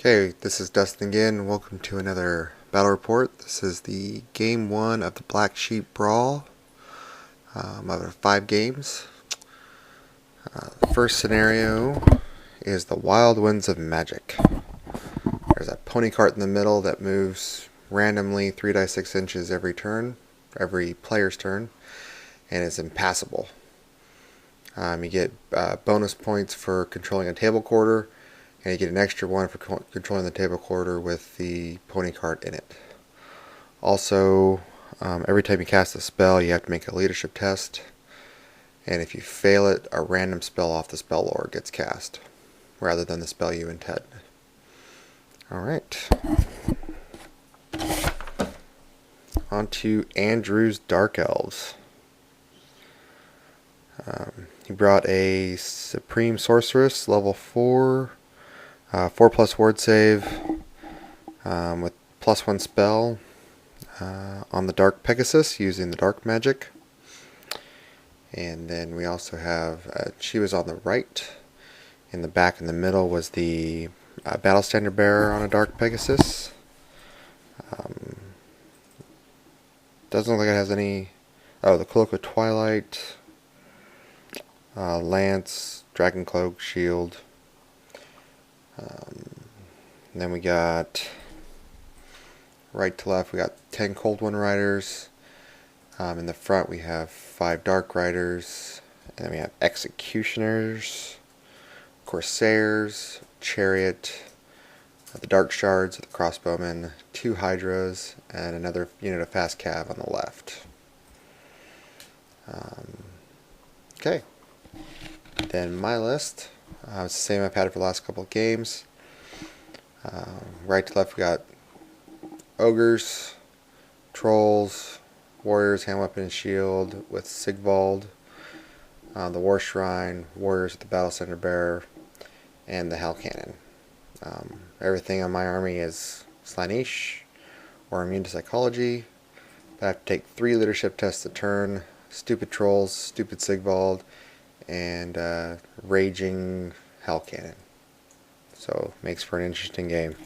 Okay, this is Dustin again. Welcome to another battle report. This is the game 1 of the Black Sheep Brawl out of 5 games. The first scenario is the Wild Winds of Magic. There's a pony cart in the middle that moves randomly 3 die 6 inches every turn, every player's turn, and is impassable. You get bonus points for controlling a table quarter, and you get an extra one for controlling the table quarter with the pony cart in it. Also, every time you cast a spell, you have to make a leadership test, and if you fail it, a random spell off the spell lore gets cast, rather than the spell you intend. Alright. On to Andrew's Dark Elves. He brought a Supreme Sorceress, level 4, 4+ ward save, with +1 spell on the Dark Pegasus using the Dark Magic. And then we also have, she was on the right. In the back in the middle was the Battle Standard Bearer on a Dark Pegasus. Doesn't look like it has any... Oh, the Cloak of Twilight, Lance, Dragon Cloak, Shield. Then we got, right to left, we got 10 Cold One Riders. In the front we have 5 Dark Riders. And then we have Executioners, Corsairs, Chariot, the Dark Shards, the Crossbowmen, 2 Hydras, and another unit of Fast Cav on the left. Okay. Then my list, it's the same I've had it for the last couple of games. Right to left we got Ogres, Trolls, Warriors, Hand Weapon and Shield with Sigvald, the War Shrine, Warriors with the Battle Center Bearer, and the Hell Cannon. Everything on my army is Slaanesh or immune to psychology. I have to take 3 leadership tests a turn, stupid Trolls, stupid Sigvald, and raging Hell Cannon. So makes for an interesting game.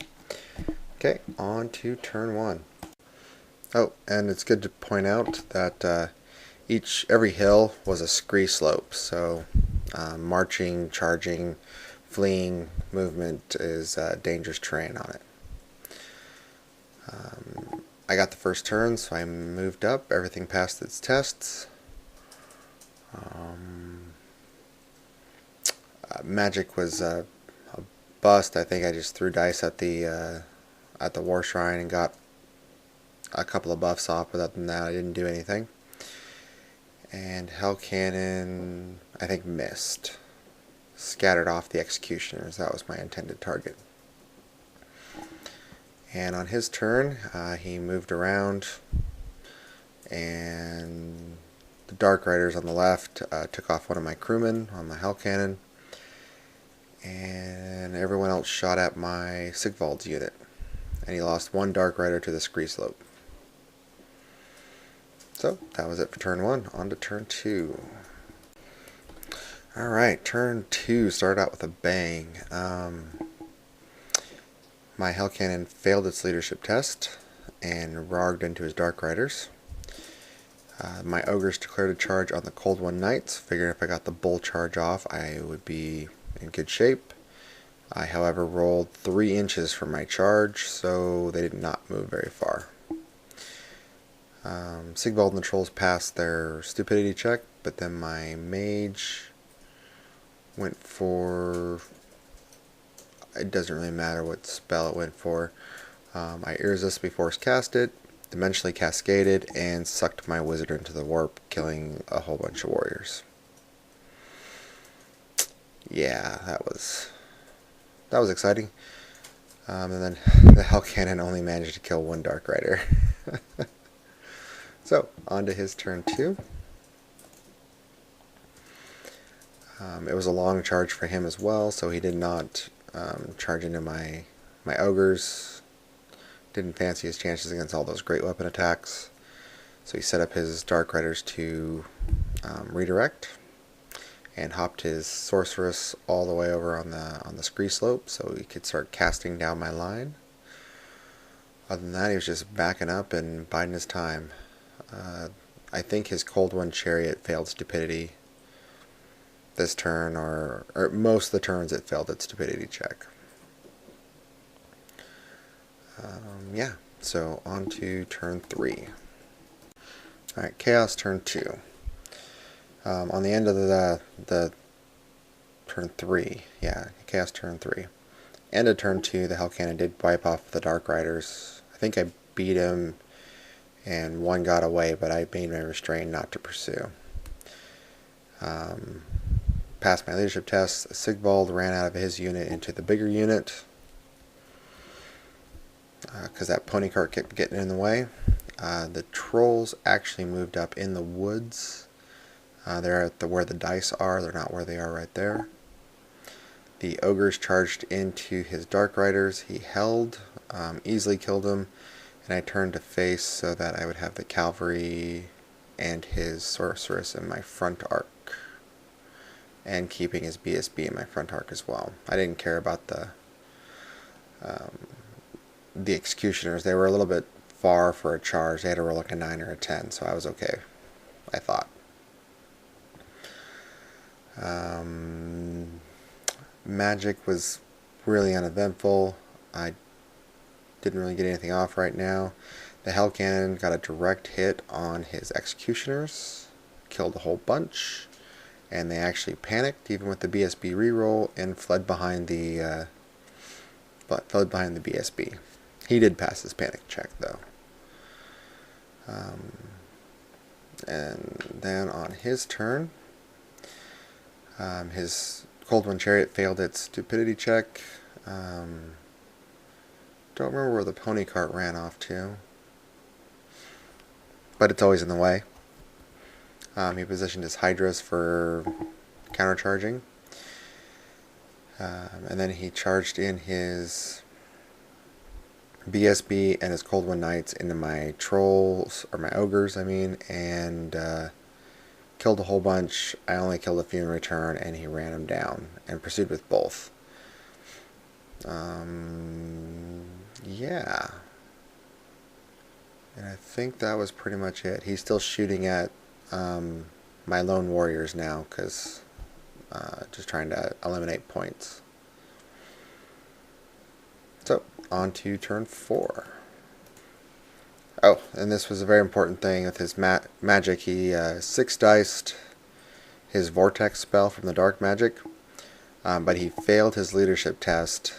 Okay, on to turn 1. Oh, and it's good to point out that every hill was a scree slope, so marching, charging, fleeing movement is dangerous terrain on it. I got the first turn, so I moved up. Everything passed its tests. Magic was a bust. I think I just threw dice at the War Shrine and got a couple of buffs off, but other than that I didn't do anything. And Hell Cannon, I think, missed. Scattered off the Executioners. That was my intended target. And on his turn, he moved around, and the Dark Riders on the left took off one of my crewmen on the Hell Cannon, and everyone else shot at my Sigvald's unit, and he lost 1 Dark Rider to the scree slope. So that was it for turn 1. On to turn 2. Alright, turn 2 started out with a bang. My Hell Cannon failed its leadership test and rogged into his Dark Riders. My Ogres declared a charge on the Cold One Knights, figuring if I got the bull charge off I would be in good shape. I, however, rolled 3 inches for my charge, so they did not move very far. Sigvald and the Trolls passed their stupidity check, but then my Mage went for... It doesn't really matter what spell it went for. I irresistibly force cast it, dimensionally cascaded, and sucked my wizard into the warp, killing a whole bunch of warriors. Yeah, that was exciting. And then the Hell Cannon only managed to kill 1 Dark Rider. So, on to his turn 2. It was a long charge for him as well, so he did not charge into my Ogres. Didn't fancy his chances against all those great weapon attacks. So he set up his Dark Riders to redirect. and hopped his sorceress all the way over on the scree slope so he could start casting down my line. Other than that, he was just backing up and biding his time. I think his Cold One Chariot failed stupidity this turn, or most of the turns it failed its stupidity check. Yeah, so on to turn 3. Alright, Chaos turn 2. On the end of the turn 3, yeah, Chaos turn 3. End of turn 2, the Hell Cannon did wipe off the Dark Riders. I think I beat him and one got away, but I made my restrain not to pursue. Passed my leadership test. Sigvald ran out of his unit into the bigger unit because that pony cart kept getting in the way. The trolls actually moved up in the woods. They're at where the dice are. They're not where they are right there. The ogres charged into his Dark Riders. He held, easily killed him, and I turned to face so that I would have the cavalry and his sorceress in my front arc, and keeping his BSB in my front arc as well. I didn't care about the executioners. They were a little bit far for a charge. They had to roll like a 9 or a 10, so I was okay, I thought. Magic was really uneventful. I didn't really get anything off right now. The Hell Cannon got a direct hit on his executioners, killed a whole bunch, and they actually panicked even with the BSB reroll and fled behind the BSB. He did pass his panic check though. And then on his turn, his Cold One Chariot failed its stupidity check. Don't remember where the pony cart ran off to, but it's always in the way. He positioned his Hydras for countercharging, and then he charged in his BSB and his Cold One Knights into my trolls, or my ogres, I mean, and killed a whole bunch. I only killed a few in return, and he ran them down and pursued with both. Yeah. And I think that was pretty much it. He's still shooting at my lone warriors now, because just trying to eliminate points. So, on to turn 4. Oh, and this was a very important thing with his magic. He 6-diced his Vortex spell from the Dark Magic, but he failed his leadership test,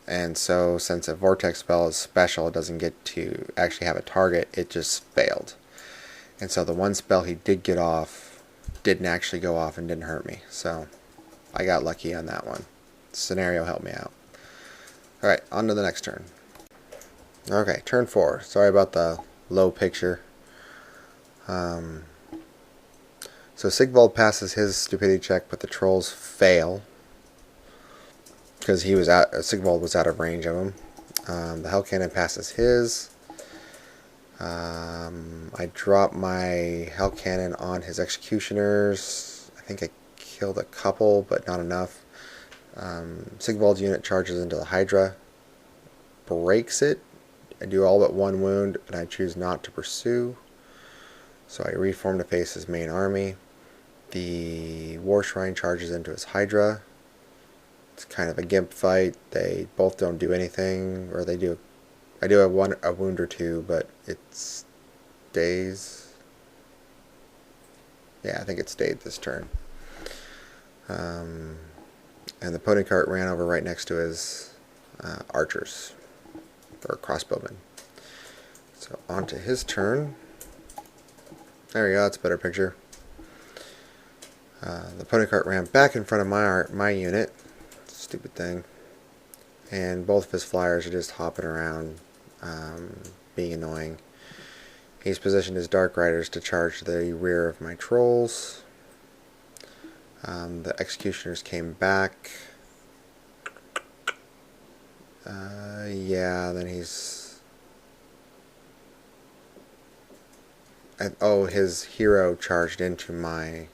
and so since a Vortex spell is special, it doesn't get to actually have a target, it just failed. And so the one spell he did get off didn't actually go off and didn't hurt me, so I got lucky on that one. Scenario helped me out. Alright, on to the next turn. Okay, turn 4. Sorry about the low picture. So Sigvald passes his stupidity check, but the trolls fail because Sigvald was out of range of him. The Hell Cannon passes his. I dropped my Hell Cannon on his executioners. I think I killed a couple, but not enough. Sigvald's unit charges into the Hydra, breaks it. I do all but one wound, and I choose not to pursue. So I reform to face his main army. The War Shrine charges into his Hydra. It's kind of a gimp fight. They both don't do anything, or they do. I do have a wound or two, but it stays. Yeah, I think it stayed this turn. And the pony cart ran over right next to his archers, or crossbowmen. So on to his turn. There we go, that's a better picture. The pony cart ran back in front of my unit. Stupid thing. And both of his flyers are just hopping around, being annoying. He's positioned his Dark Riders to charge the rear of my trolls. The executioners came back. Yeah, then he's... his hero charged into my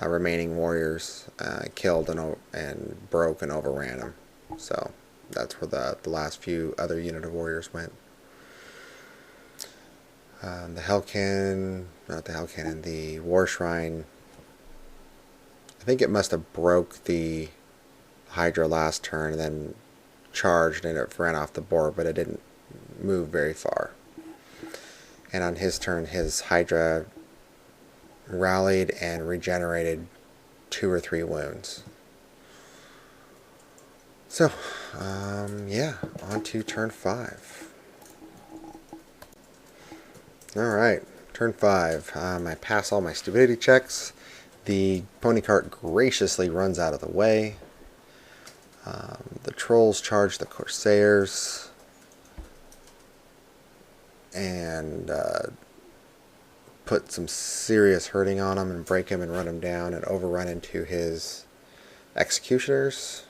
remaining warriors killed and broke and overran him. So that's where the last few other unit of warriors went. The Hell Cannon, not the Hell Cannon, the War Shrine, I think it must have broke the Hydra last turn and then charged and it ran off the board, but it didn't move very far. And on his turn, his Hydra rallied and regenerated 2 or 3 wounds. So, yeah, on to turn 5. Alright, turn 5. I pass all my stupidity checks. The pony cart graciously runs out of the way. The trolls charge the corsairs and put some serious hurting on him and break him and run him down and overrun into his executioners.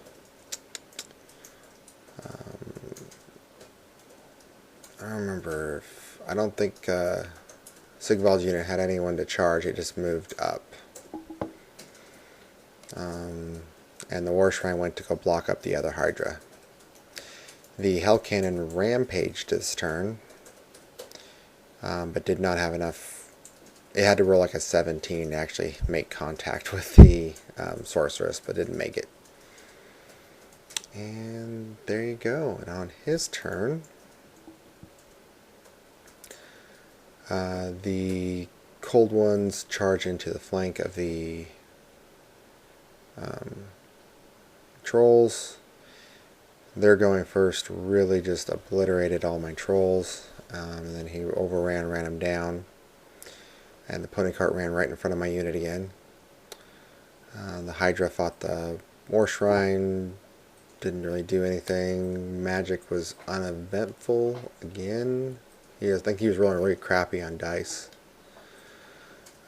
I don't remember if, I don't think Sigvald's unit had anyone to charge, it just moved up. And the War Shrine went to go block up the other Hydra. The Hell Cannon rampaged this turn, but did not have enough. It had to roll like a 17 to actually make contact with the Sorceress, but didn't make it. And there you go. And on his turn, the Cold Ones charge into the flank of the trolls. They're going first, really just obliterated all my trolls. And then he ran them down. And the pony cart ran right in front of my unit again. The Hydra fought the War Shrine, didn't really do anything. Magic was uneventful again. I think he was rolling really crappy on dice.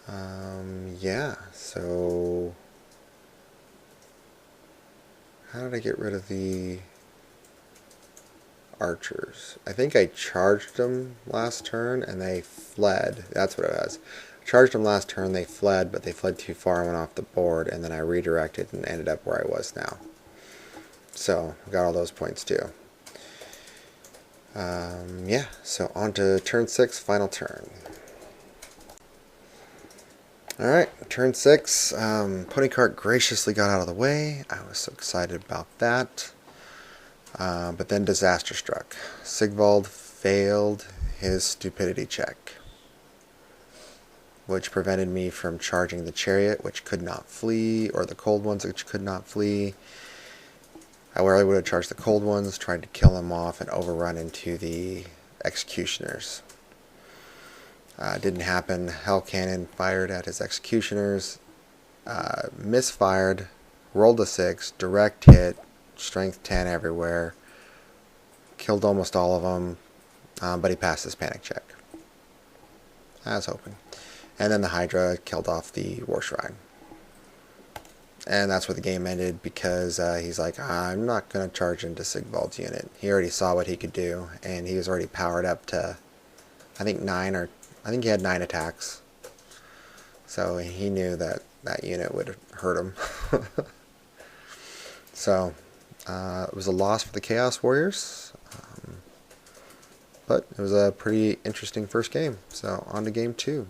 Yeah, so how did I get rid of the archers? I think I charged them last turn and they fled. That's what it was. I charged them last turn, they fled, but they fled too far and went off the board, and then I redirected and ended up where I was now. So, I got all those points too. Yeah, so on to turn 6, final turn. Alright, turn 6, pony cart graciously got out of the way. I was so excited about that. But then disaster struck. Sigvald failed his stupidity check, which prevented me from charging the chariot, which could not flee, or the cold ones, which could not flee. I really would have charged the cold ones, tried to kill them off, and overrun into the executioners. Didn't happen. Hell Cannon fired at his executioners, misfired, rolled a 6, direct hit, strength 10 everywhere, killed almost all of them, but he passed his panic check. I was hoping. And then the Hydra killed off the War Shrine. And that's where the game ended, because he's like, I'm not going to charge into Sigvald's unit. He already saw what he could do, and he was already powered up to, I think he had 9 attacks. So he knew that that unit would hurt him. So it was a loss for the Chaos Warriors. But it was a pretty interesting first game. So on to game 2.